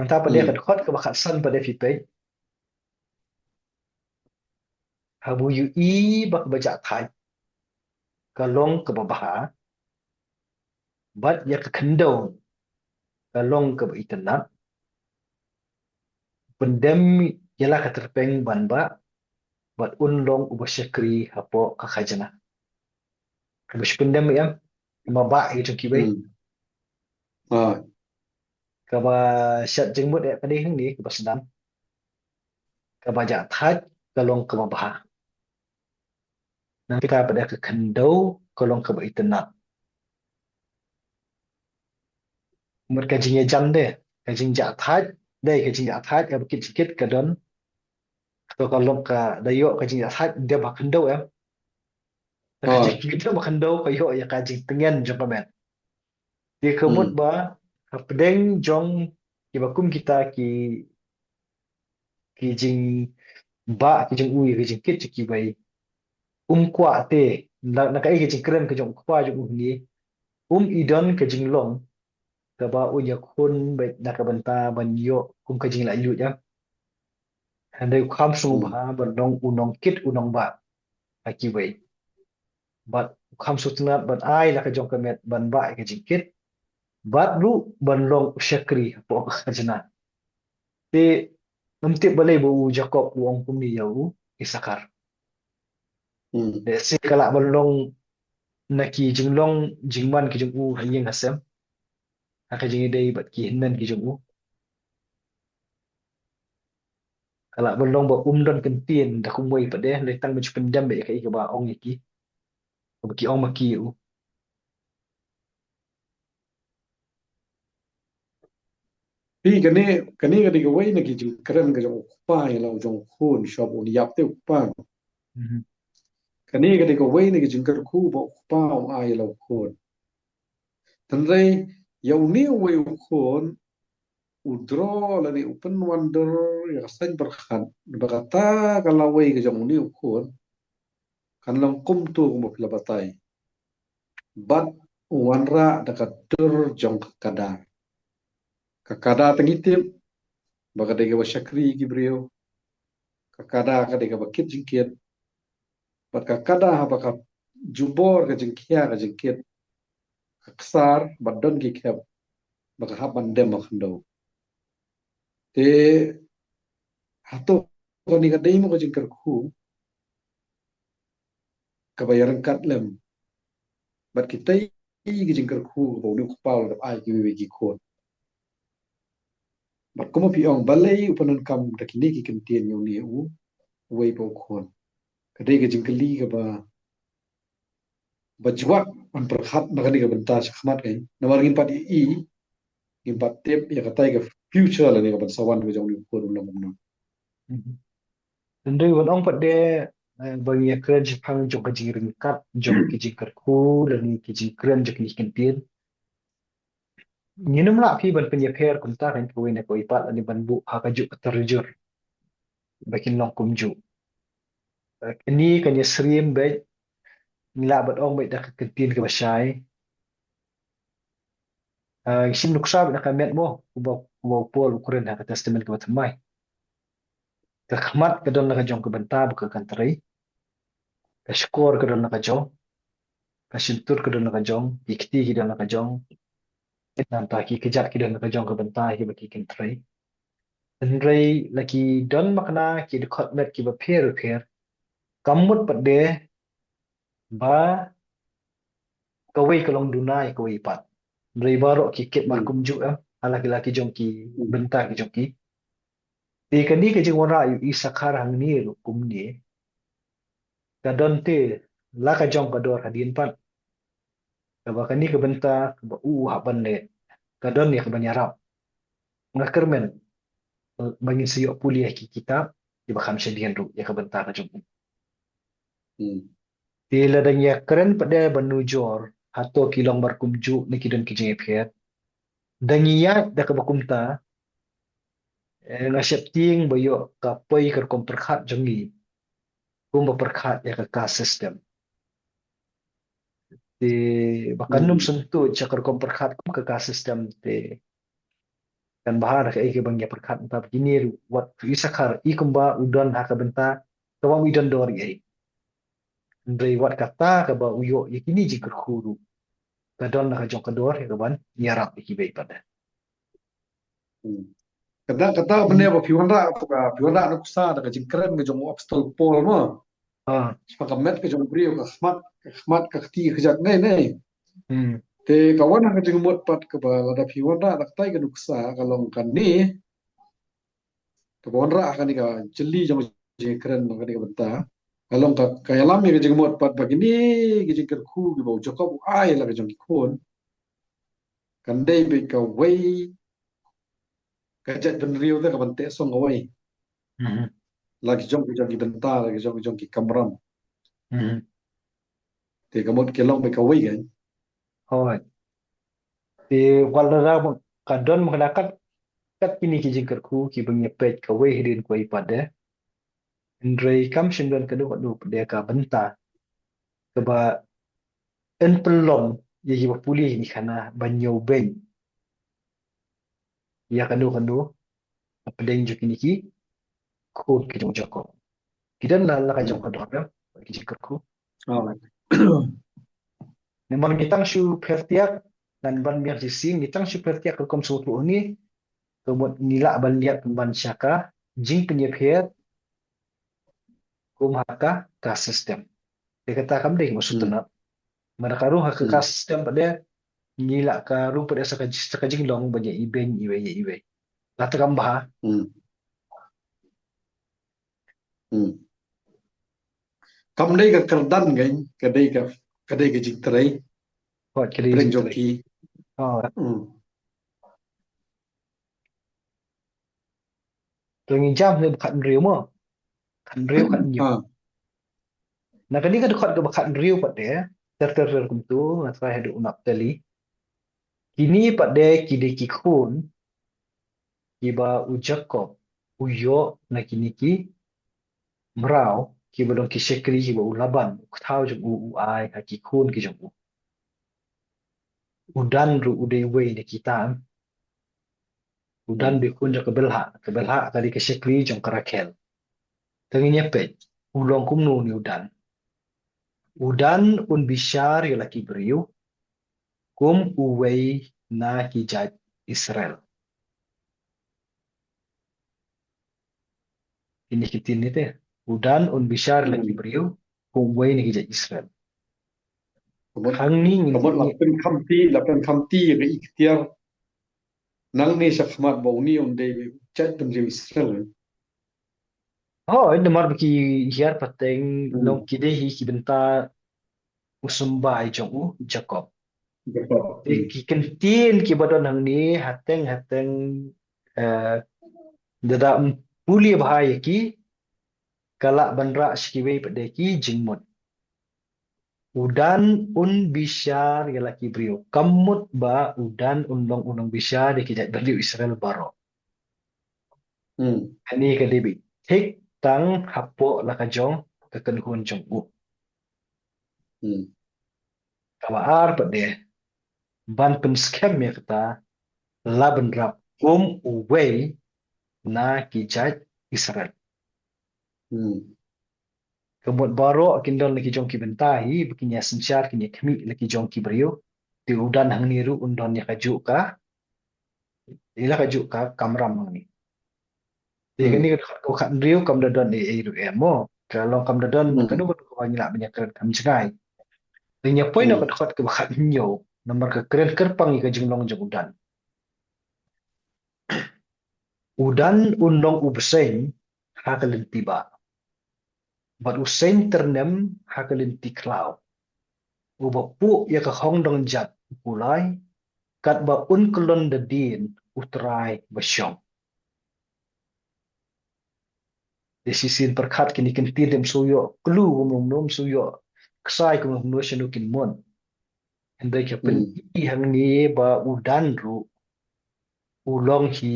Banta pada ừ kat khot ke bakat san pada fipai. Habu yu I bak baca thai. Kalong ke babaha. Bat ya ke kendau. Kalong ke internet. Pendem ialah keterpeng banba. Bat unlong ubah syakri hapo kakajana. Kabus pendem ya. Mabak itu kibai. ừ rồi Kaba syat jengmut ya pada hang ni kaba sedam. Kaba ja thai. Kalong ke babaha. Nanti kita pada ke kendau. Kalong ke internet. Một cái gì chăm đấy cái gì giả thách đây cái gì giả thách em kit cái đó tôi còn lúc cả đây yo cái gì giả thách dia makan đâu em cái gì rồi kita makan đâu cái yo ya cái gì pengen jumpa men dia kemut ừ ba pedeng jong ki bakum kita ki jing ba ki jing ui ki jing kit ki bai kwa te na kai ki jing kren ki jong kwa jong ni idon ki jing long ka ba u ya kun bai na ka banta ban yo ka jing la yu ya handai kham su ừ ba ban long unong kit unong ba akibai but kham su tna ban ai la ka jong ka met ban ba ka jingkit bat lu ban long shakri po ka jana te namti balai bu jakob wong kum ni yau isakar ừ de se kala ban long na ki jinglong jingman ki jung u hayeng hasem ka jingi dei bat ki hinnan ki jung u kala ban long ba don kentien da kumwei pa de le tang mu pendam be ka ba ong ki ba ki ong ma ki u thì cái này cái way này cái chừng keren cái trong pa là trong khuôn shop uni yap te pa cái way này cái chừng cái khu bộ pa ai là khuôn thành ra yêu nhiều way khuôn udro là đi open wonder ya san berkhan berkata kalau way cái trong nhiều khuôn kan lang kum tu mo pilabatay bat wanra dekat tur jong kakada tengitip baka dega ba syakri gibriyo kakada ka dega ba kit jingkit bat kakada ha baka jubor ka jingkia ka jingkit kaksar bat don ki kep baka haban dem makando te hato kani ka dei mo ka jingkar ku ka bayaran kat lem bat kita ki jingkar ku ba uni kupal da ai ki wi ki ko bat kuma pi ong balai upanan kam da kini ki kentien yo ni u wei po kon ka dei ka jingkali ka ba bajwak an perhat nakani ka benta khmat kai namar ngin pat i ngin pat tep ya katai ka future la ni ka ban sawan ka jong ni ko dum lam no Ndui wan ong pa de bagi ya kren Jepang jong ka jing ringkat jong ki jing ku dan ki jing kren jong ki kentien Nginum la pi ban penyeper kunta kan ko ne ko ipat ani ban bu ha ka juk terjur bakin long kum ju ini kan ya srim be ngila bat ong be da ka kentin ka basai sim nuksa be da ka met mo ku ba pol ukuran ha ka testament ka batmai ka khmat ka don ka jong ka banta ba ka kantrai ka skor ka don ka jong ka sintur ka don ka jong ikti ki don ka jong nan ta ki kejat ki don ka jong ka banta ki ba ki kentrai Andrei laki don makna ki de khot met ki ba pher kamut pat de ba kawai kalong dunai kawai pat dari baro ki ket mar ừ kum ju am ala ki laki jong ki ừ benta ki jong ki ti kan ni ke jing wara yu i sakhar hang ni ru kum ni ka don te la ka jong ka dor hadin pat ka ba kan ni ke benta ka ba ha ban le ka don ni ka ban yarap ngakar men bangin siyo puli ki kitab di ba kham shedian ru ya ka benta ka jong ừ ti la dan ya keren pada banu jor hato kilong bar kum ju ni ki don ki jing phet dan ya da ka ba kumta nga siap ting bayo ka poi ka kom perkhat jongi kum ba perkhat ya ka system ti ừ bakanum sentu cakar kom perkhat kum ka system ti kan bahar ka ke bangya perkat ta begini wat isakar ikumba udan ha ka benta kawang udan dori ai ndrei wat kata ka ba uyo yakini jikr khuru kadon na ka jong kador ka ban nyarap iki bei pada Hmm. Kata benda apa piwanda apa piwanda nak usah ada jingkran ke jong obstacle pol mo. ah Sepakat met ke jong brio ke khmat ke ti ke jak nei. hmm Te kawan nak jeng mot pat ke ba ada piwanda nak tai ke nuksa kalau kan ni ke piwanda akan ka jeli jong jingkran akan ka benta. Kalau ka kaya lami ke jeng mot pat begini ke jingkran ku ke bau Jakob ai lah ke jong kon. Kan dei be ka wei ka jak ben rio te ka bente song awai. hmm Lagi jong ke jong ki benta lagi jong ki kamram. hmm Te kamot ke long be ka wei kan. hoi ti walara kadon mengadakan kat kini ki jingkar ku ki bangya pet ka wei hidin ku pada ndrei kam shingdan kadu kadu dia ka benta ka ba en pelom ye ki pulih ni kana banyo ben ya kadu kadu pedeng jo kini ki ku ki jong joko kidan la ka jong kadu ya ki jingkar ku Oh. memang mitang shu pertiak dan ban biar sisi mitang shu pertiak ke kom suatu ni kemut nilak ban liat ban syaka jing penyephet kum haka ka sistem dia kata kam deh maksud Hmm. tenat mereka ruh haka ka Hmm. sistem pada nilak ka ruh pada saka jing long banyak iben iwe lah teram bah Hmm. Hmm. Kam dai ka kerdan gain, kadai ka jingtrai, hot kiri breng jing trai joki. oh Hmm. rengi jam ni bukan riu mo kan riu kan nyu Ah. nah kani ka dekat ke bukan riu pada ter kumtu atau hidup unak tali kini pada kidi kikun kiba ujakop uyo na kini ki merau ki bodong ki shekri ki bo ulaban thau jung u ai ha ki kun ki jung udan ru udai wei ni kita udan Hmm. bi kun jo ke belha kali ki shekri jung karakel tangi nyepet ulong kum nu ni udan un bishar ya laki beriu kum uwei na ki jaj Israel ini kitin ni te udan un bishar laki Hmm. beriu kum uwei ni ki jaj Israel Kamot hang ni kamot ngi lapen kamti ka ikhtiar nang ni sakmat bau ni on dai chat pen riu Israel. oh ini mar baki hiar pateng long Hmm. kide hi ki benta usumbai jong u Jacob Jakob. thì Hmm. ki kentin ki badon hang ni hateng eh dada puli bahaya ki kala banra shkiwe pade ki jingmut udan un bishar ya laki brio kamut ba udan unlong unong bishar de ki jat beliu Israel baro Hmm. ani ka debi tik tang hapo la ka jong ka kan hun jong u Hmm. kawaar pade ban pen scam ya kata laban rap uwei na ki jat Israel Hmm. kemuat baro kindon lagi jong ki bentahi bikinya sensyar kinya kemi lagi jong ki brio di udan hang niru undon ya kaju ka ila kaju ka kamram hang ni di kani Hmm. ko kan rio kam dadon e ru emo kalau kam dadon Hmm. kanu ko banyak banyak keren kam cengai dinya poin Hmm. ko dekat ke bakat nyo nomor ke keren kerpang ka jinglong jong udan udan undong ubseng hakalin tiba bat usen ternem hakalin tiklau ubapu ya ka hong dong jat pulai kat ba un kelon de din utrai basyong de sisin perkat kini kin tim suyo klu gumum nom suyo ksai gumum no shenukin mon hendai ke pen Hmm. i hang ni ba udan ru ulong hi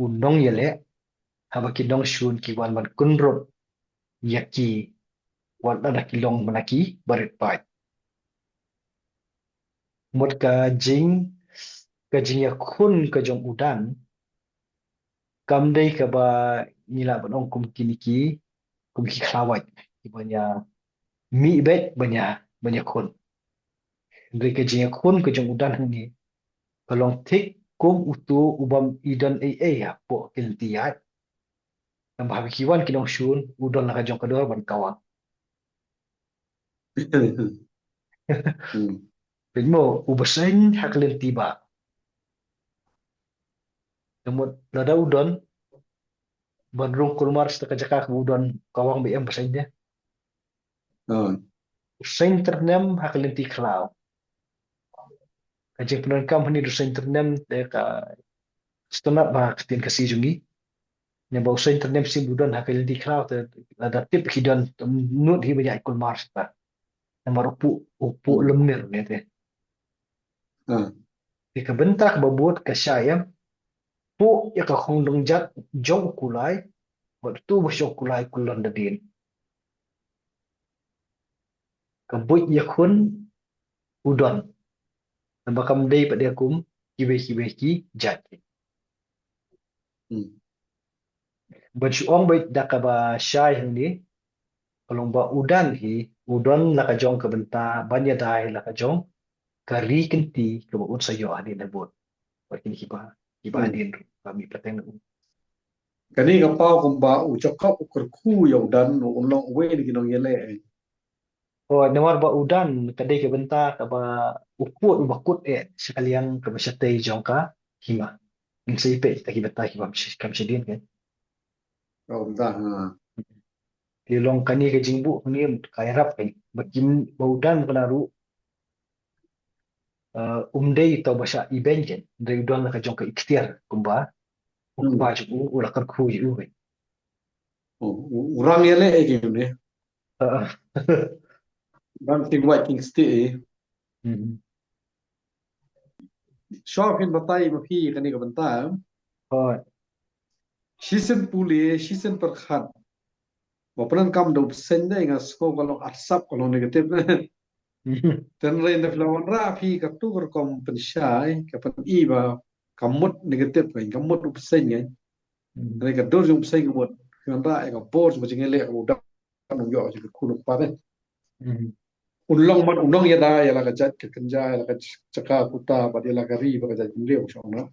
unong yele haba ki dong shun ki wan man kunrot yaki wan ada ki long manaki barit pai mot ka jing ya kun ka jong udan kam dei ka ba nila ban ong kum ki klawat ibanya mi bet banyak kon dari ka jing kon ka jong udan ni kalong tik kum utu ubam idan ya po kiltiat nam ba kiwan kinong shun udan la ka jong kador ban kawang Hmm. Mo ubasain haklen tiba namut lada udan ban rong kulmar sta ka jakak udan kawang bi em basain dia Ah, usain ternem haklen ti klaw kajing penan kam hani usain ternem de ka stonat ba ketin kasi jungi nya ba usain ternem sim udan haklen ti klaw te lada tip hidan nut hi banyak kulmar sta namar upu hmm. lemir ne te Ah, di kebentak babut ka syayam pu ya ka khong dong jat jong kulai waktu besok kulai kulon dadin kebut ya kun udon nambakam dei pada kum kibe ki jat hmm. baju ong bai dakaba syai ni kalau ba udan hi udon la ka jong ka benta banya dai la ka jong kari kenti ke un sayo adi na bot wakin kiba Hmm. adin kami pateng Kani ka pau kung ba u chakap ukur ku yau dan ulong we ni kinong yele. oh namar ba udan kadai ke benta ka ba uput bakut sekalian ke besyate jong ka hima in sai pe ta kibata kam sidin kan Oh, dah. Ha. di long kani ke jingbu ni kai rap kai bakim baudan penaru umdei tau basha ibenjen dari udan ka jong ka ikhtiar kumba ukba Hmm. ju ula kar khu ju kai Oh, urang yele gitu ne. Dan ting white king stay. Shokin batai ma phi kani ka banta. oh Shisen pule, shisen perkhat. Wapanan kam do sen dai nga sko kalau asap kalau negatif. Dan rain da flawan ra phi ka tu kor kom pensyai ka pen iba kamut negatif kan kamut upsen ngai. Này cái đôi dùng xây một hiện đại cái bộ mà chính lệ của đất nông nghiệp chỉ khu vực phát đấy unlong ya da ya la cái cái kenja ya la cái chaka kuta ba ya la cái ri ba cái liu xong đó